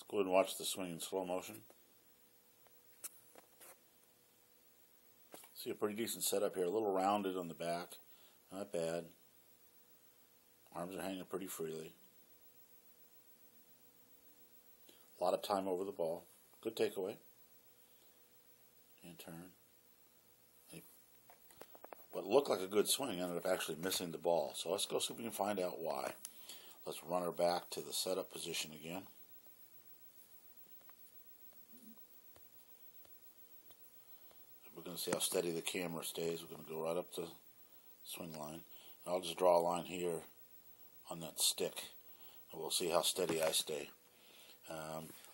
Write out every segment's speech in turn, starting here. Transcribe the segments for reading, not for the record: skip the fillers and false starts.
Go ahead and watch the swing in slow motion. See a pretty decent setup here, a little rounded on the back, not bad. Arms are hanging pretty freely. A lot of time over the ball. Good takeaway. And turn. What looked like a good swing ended up actually missing the ball. So let's go see if we can find out why. Let's run her back to the setup position again. We're going to see how steady the camera stays. We're going to go right up to the swing line. And I'll just draw a line here on that stick. And we'll see how steady I stay.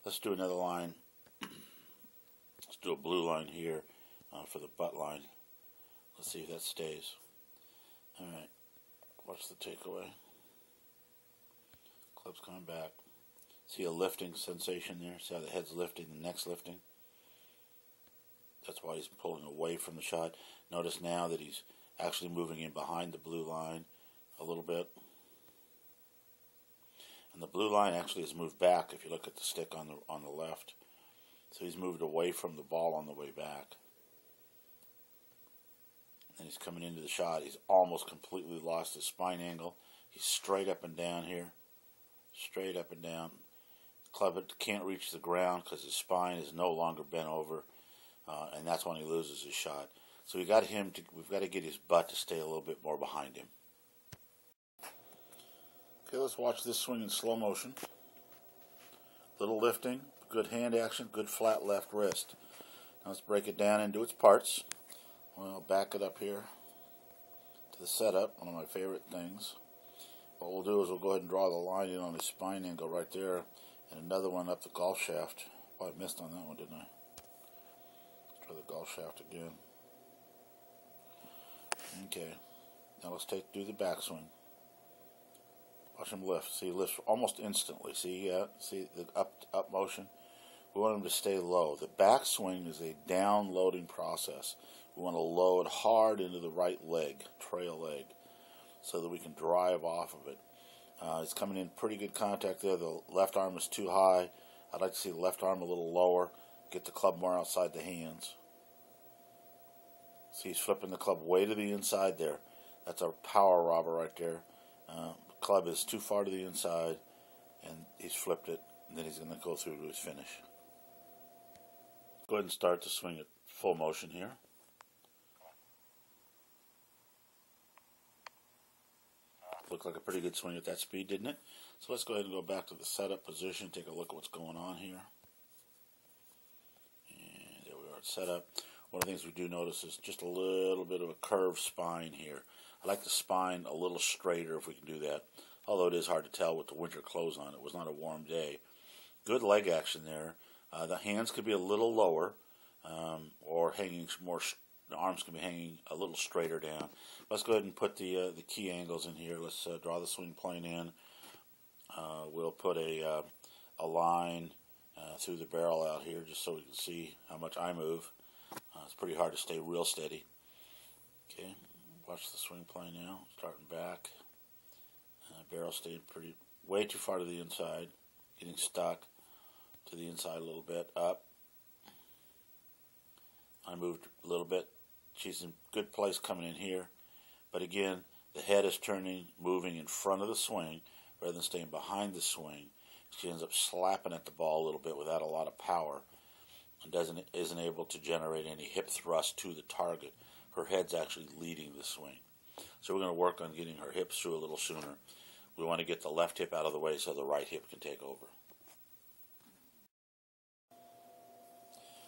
Let's do another line. Let's do a blue line here for the butt line. Let's see if that stays. Alright, watch the takeaway. Club's coming back. See a lifting sensation there? See how the head's lifting, the neck's lifting? That's why he's pulling away from the shot. Notice now that he's actually moving in behind the blue line a little bit. And the blue line actually has moved back if you look at the stick on the left. So he's moved away from the ball on the way back. And he's coming into the shot. He's almost completely lost his spine angle. He's straight up and down here. Straight up and down. Club can't reach the ground because his spine is no longer bent over. And that's when he loses his shot. So we've got to get his butt to stay a little bit more behind him. Okay, let's watch this swing in slow motion. Little lifting, good hand action, good flat left wrist. Now let's break it down into its parts. Well, back it up here to the setup, one of my favorite things. What we'll do is we'll go ahead and draw the line in on his spine angle right there, and another one up the golf shaft. Probably missed on that one, didn't I? Let's try the golf shaft again. Okay, now let's do the backswing. Watch him lift. See, he lifts almost instantly. See the up motion? We want him to stay low. The backswing is a down-loading process. We want to load hard into the right leg, trail leg, so that we can drive off of it. He's coming in pretty good contact there. The left arm is too high. I'd like to see the left arm a little lower, get the club more outside the hands. See, he's flipping the club way to the inside there. That's our power robber right there. The club is too far to the inside, and he's flipped it, and then he's going to go through to his finish. Go ahead and start the swing at full motion here. Looked like a pretty good swing at that speed, didn't it? So let's go ahead and go back to the setup position, take a look at what's going on here. And there we are at setup. One of the things we do notice is just a little bit of a curved spine here. I like the spine a little straighter if we can do that, although it is hard to tell with the winter clothes on. It was not a warm day. Good leg action there. The hands could be a little lower, or hanging more. The arms can be hanging a little straighter down. Let's go ahead and put the key angles in here. Let's draw the swing plane in. We'll put a line through the barrel out here just so we can see how much I move. It's pretty hard to stay real steady. Okay, watch the swing plane now. Starting back. Barrel stayed way too far to the inside. Getting stuck to the inside a little bit. Up. I moved a little bit. She's in good place coming in here. But again, the head is turning, moving in front of the swing rather than staying behind the swing. She ends up slapping at the ball a little bit without a lot of power and isn't able to generate any hip thrust to the target. Her head's actually leading the swing. So we're going to work on getting her hips through a little sooner. We want to get the left hip out of the way so the right hip can take over.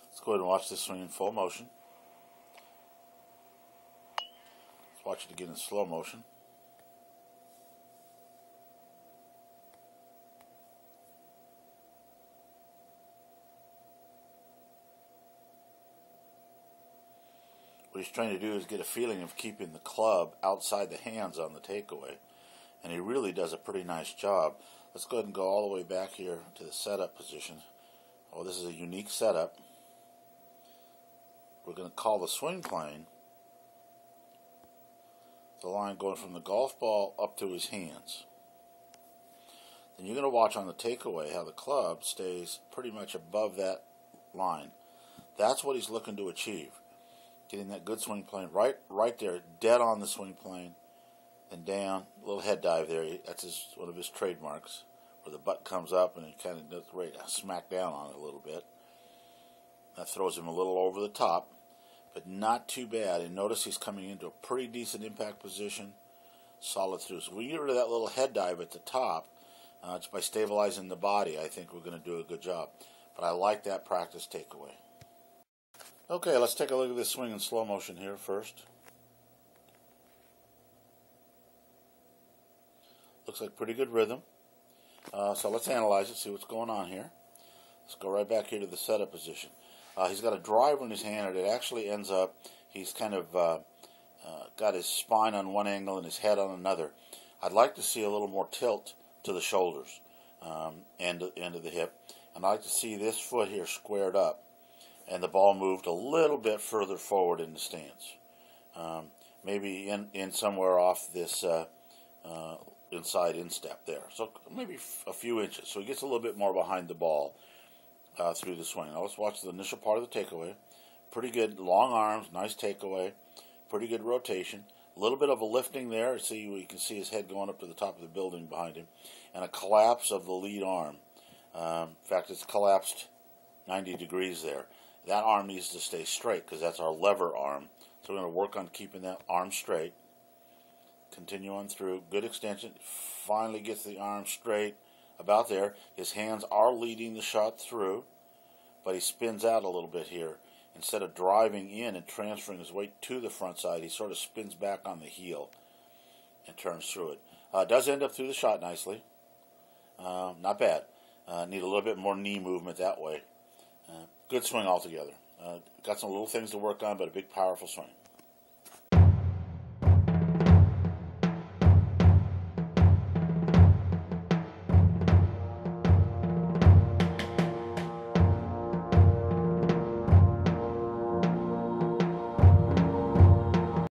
Let's go ahead and watch this swing in full motion. Let's watch it again in slow motion. What he's trying to do is get a feeling of keeping the club outside the hands on the takeaway. And he really does a pretty nice job. Let's go ahead and go all the way back here to the setup position. Oh, this is a unique setup. We're going to call the swing plane the line going from the golf ball up to his hands. then you're going to watch on the takeaway how the club stays pretty much above that line. That's what he's looking to achieve. Getting that good swing plane right there, dead on the swing plane, and down, a little head dive there. That's one of his trademarks, where the butt comes up and he kind of does right smack down on it a little bit. That throws him a little over the top, but not too bad. And notice he's coming into a pretty decent impact position, solid through. So we get rid of that little head dive at the top, just by stabilizing the body. I think we're going to do a good job. But I like that practice takeaway. Okay, let's take a look at this swing in slow motion here first. Looks like pretty good rhythm. So let's analyze it, see what's going on here. Let's go right back here to the setup position. He's got a driver in his hand, and it actually ends up, he's kind of got his spine on one angle and his head on another. I'd like to see a little more tilt to the shoulders, end of the hip. And I'd like to see this foot here squared up, and the ball moved a little bit further forward in the stance. Maybe in somewhere off this inside instep there. So maybe a few inches. So he gets a little bit more behind the ball through the swing. Now let's watch the initial part of the takeaway. Pretty good, long arms, nice takeaway. Pretty good rotation. A little bit of a lifting there. See, you can see his head going up to the top of the building behind him. And a collapse of the lead arm. In fact, it's collapsed 90 degrees there. That arm needs to stay straight because that's our lever arm. So we're going to work on keeping that arm straight. Continue on through. Good extension. Finally gets the arm straight. About there. His hands are leading the shot through, but he spins out a little bit here. Instead of driving in and transferring his weight to the front side, he sort of spins back on the heel and turns through it. Does end up through the shot nicely. Not bad. Need a little bit more knee movement that way. Good swing altogether. Got some little things to work on, but a big, powerful swing.